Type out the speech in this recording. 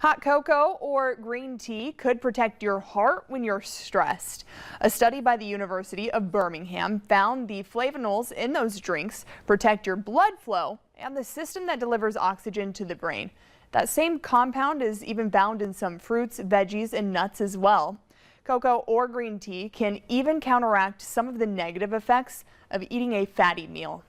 Hot cocoa or green tea could protect your heart when you're stressed. A study by the University of Birmingham found the flavonols in those drinks protect your blood flow and the system that delivers oxygen to the brain. That same compound is even found in some fruits, veggies, and nuts as well. Cocoa or green tea can even counteract some of the negative effects of eating a fatty meal.